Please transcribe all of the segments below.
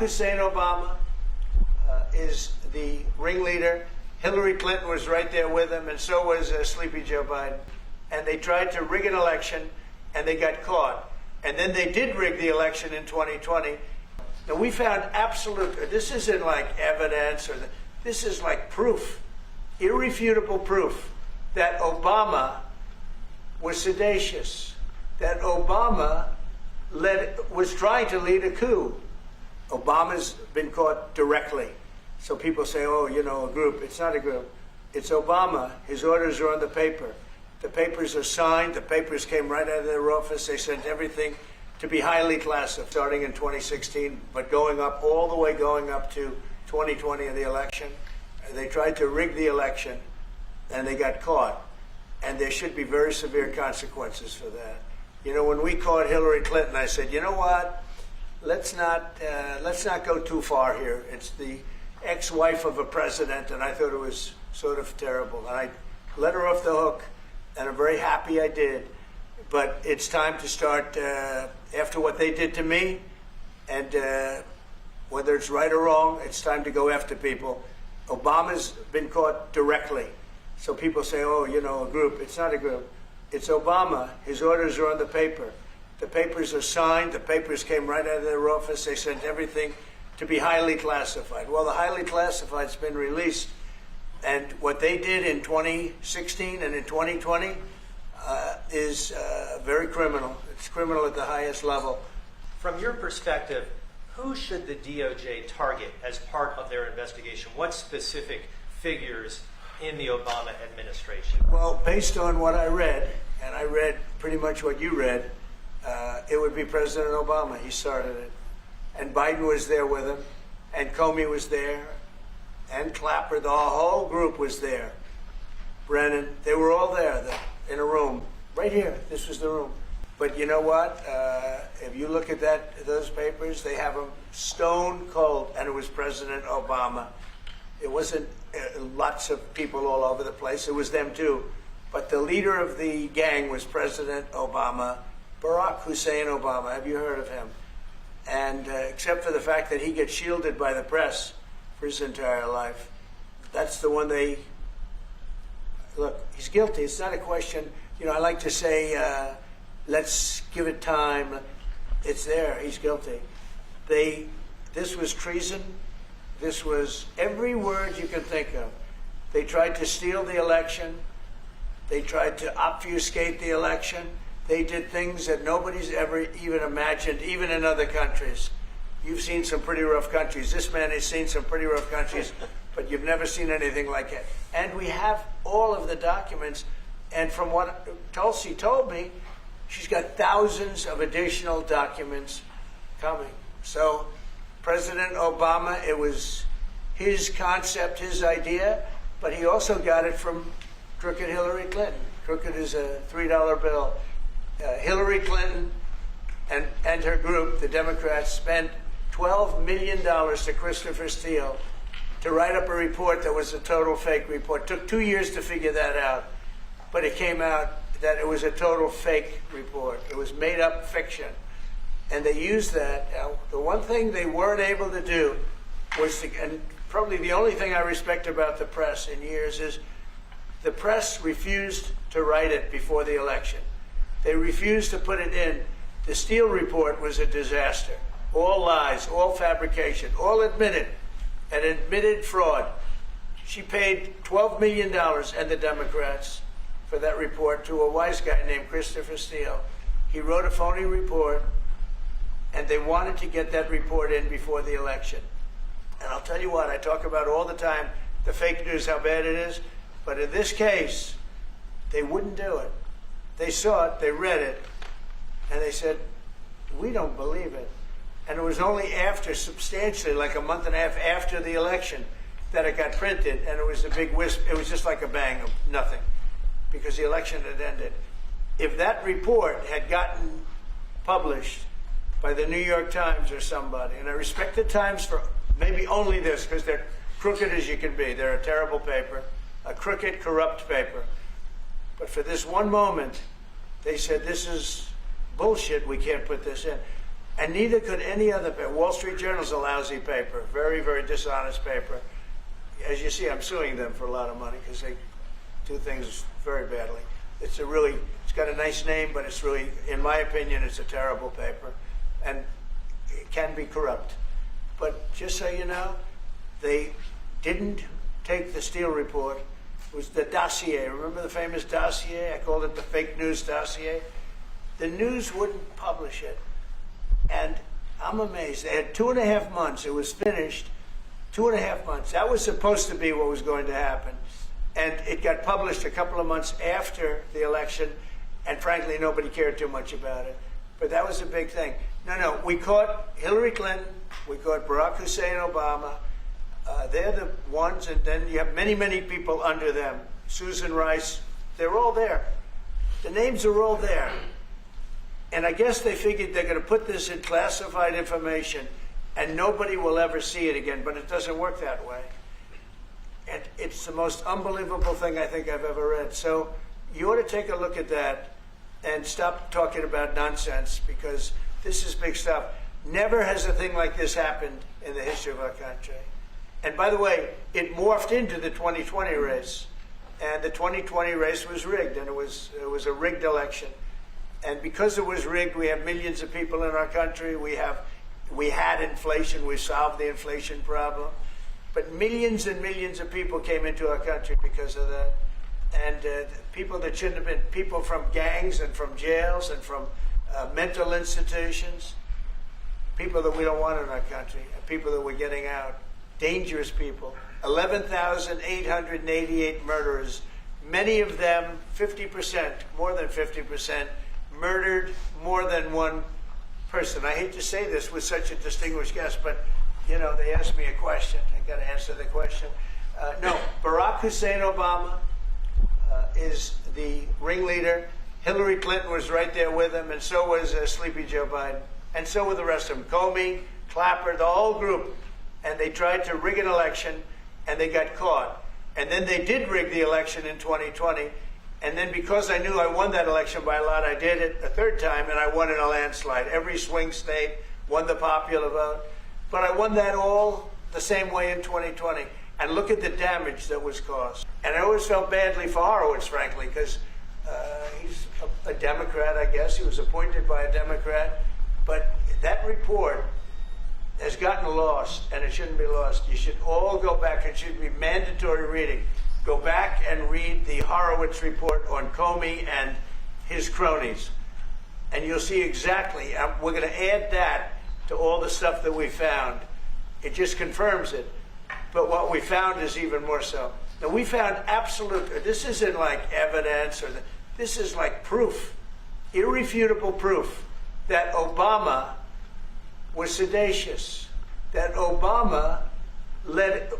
Hussein Obama is the ringleader. Hillary Clinton was right there with him, and so was Sleepy Joe Biden. And they tried to rig an election, and they got caught. And then they did rig the election in 2020. Now, we found absolute, this isn't like evidence, this is like proof, irrefutable proof, that Obama was seditious, that Obama was trying to lead a coup. Obama's been caught directly. So people say, oh, you know, a group. It's not a group. It's Obama. His orders are on the paper. The papers are signed. The papers came right out of their office. They sent everything to be highly classified, starting in 2016, but going up all the way, going up to 2020 in the election. They tried to rig the election, and they got caught. And there should be very severe consequences for that. You know, when we caught Hillary Clinton, I said, you know what? Let's not go too far here. It's the ex-wife of a president, and I thought it was sort of terrible. And I let her off the hook, and I'm very happy I did. But it's time to start, after what they did to me, and whether it's right or wrong, it's time to go after people. Obama's been caught directly. So people say, oh, you know, a group. It's not a group. It's Obama. His orders are on the paper. The papers are signed. The papers came right out of their office. They sent everything to be highly classified. Well, the highly classified's been released. And what they did in 2016 and in 2020 is very criminal. It's criminal at the highest level. From your perspective, who should the DOJ target as part of their investigation? What specific figures in the Obama administration? Well, based on what I read, and I read pretty much what you read, it would be President Obama. He started it. And Biden was there with him, and Comey was there, and Clapper. The whole group was there. Brennan, they were all there in a room. Right here, this was the room. But you know what? If you look at those papers, they have them stone cold, and it was President Obama. It wasn't lots of people all over the place. It was them too. But the leader of the gang was President Obama, Barack Hussein Obama. Have you heard of him? And except for the fact that he gets shielded by the press for his entire life, that's the one they... Look, he's guilty. It's not a question. You know, I like to say, let's give it time. It's there. He's guilty. This was treason. This was every word you can think of. They tried to steal the election. They tried to obfuscate the election. They did things that nobody's ever even imagined, even in other countries. You've seen some pretty rough countries. This man has seen some pretty rough countries, but you've never seen anything like it. And we have all of the documents. And from what Tulsi told me, she's got thousands of additional documents coming. So President Obama, it was his concept, his idea, but he also got it from crooked Hillary Clinton. Crooked is a $3 bill. Hillary Clinton and her group, the Democrats, spent $12 million to Christopher Steele to write up a report that was a total fake report. Took 2 years to figure that out, but it came out that it was a total fake report. It was made up fiction. And they used that. The one thing they weren't able to do was to, and probably the only thing I respect about the press in years is the press refused to write it before the election. They refused to put it in. The Steele report was a disaster. All lies, all fabrication, all admitted, and admitted fraud. She paid $12 million, and the Democrats, for that report to a wise guy named Christopher Steele. He wrote a phony report, and they wanted to get that report in before the election. And I'll tell you what, I talk about all the time, the fake news, how bad it is, but in this case, they wouldn't do it. They saw it, they read it, and they said, we don't believe it. And it was only after, substantially, like a month and a half after the election, that it got printed, and it was a big wisp. It was just like a bang of nothing, because the election had ended. If that report had gotten published by the New York Times or somebody, and I respect the Times for maybe only this, because they're crooked as you can be. They're a terrible paper, a crooked, corrupt paper. But for this one moment, they said, this is bullshit, we can't put this in. And neither could any other paper. Wall Street Journal's a lousy paper, very, very dishonest paper. As you see, I'm suing them for a lot of money because they do things very badly. It's got a nice name, but it's really, in my opinion, it's a terrible paper. And it can be corrupt. But just so you know, they didn't take the Steele report. It was the dossier. Remember the famous dossier? I called it the fake news dossier. The news wouldn't publish it. And I'm amazed. They had 2.5 months. It was finished. 2.5 months. That was supposed to be what was going to happen. And it got published a couple of months after the election. And frankly, nobody cared too much about it. But that was a big thing. No, we caught Hillary Clinton. We caught Barack Hussein Obama. They're the ones, and then you have many, many people under them. Susan Rice, they're all there. The names are all there. And I guess they figured they're going to put this in classified information and nobody will ever see it again, but it doesn't work that way. And it's the most unbelievable thing I think I've ever read. So you ought to take a look at that and stop talking about nonsense, because this is big stuff. Never has a thing like this happened in the history of our country. And by the way, it morphed into the 2020 race. And the 2020 race was rigged, and it was a rigged election. And because it was rigged, we have millions of people in our country. We had inflation. We solved the inflation problem. But millions and millions of people came into our country because of that. And people that shouldn't have been, people from gangs and from jails and from mental institutions, people that we don't want in our country, people that we're getting out, dangerous people. 11,888 murderers, many of them 50%, more than 50%, murdered more than one person. I hate to say this with such a distinguished guest, but you know, they asked me a question. I got to answer the question. No, Barack Hussein Obama is the ringleader. Hillary Clinton was right there with him, and so was Sleepy Joe Biden, and so were the rest of them. Comey, Clapper, the whole group. And they tried to rig an election, and they got caught. And then they did rig the election in 2020. And then because I knew I won that election by a lot, I did it a third time, and I won in a landslide. Every swing state won the popular vote. But I won that all the same way in 2020. And look at the damage that was caused. And I always felt badly for Horowitz, frankly, because he's a Democrat, I guess. He was appointed by a Democrat. But that report has gotten lost, and it shouldn't be lost. You should all go back. It should be mandatory reading. Go back and read the Horowitz report on Comey and his cronies. And you'll see exactly, we're going to add that to all the stuff that we found. It just confirms it. But what we found is even more so. Now, we found absolute, this isn't like evidence, this is like proof, irrefutable proof that Obama was seditious, that Obama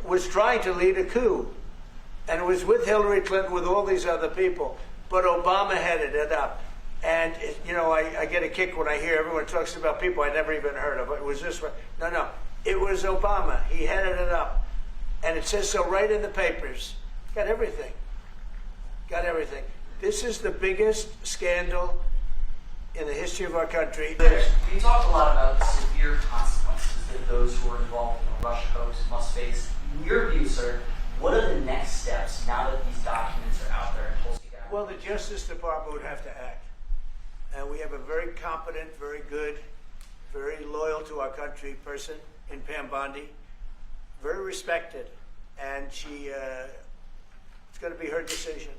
was trying to lead a coup, and was with Hillary Clinton, with all these other people, but Obama headed it up. And, you know, I get a kick when I hear everyone talks about people I never even heard of. It was this way. No, it was Obama. He headed it up. And it says so right in the papers. Got everything. Got everything. This is the biggest scandal in the history of our country. We talk a lot about the severe consequences that those who are involved in the Russia hoax must face. In your view, sir, what are the next steps now that these documents are out there and Tulsi Gabbard? Well, the Justice Department would have to act. And we have a very competent, very good, very loyal to our country person in Pam Bondi, very respected. And it's going to be her decision.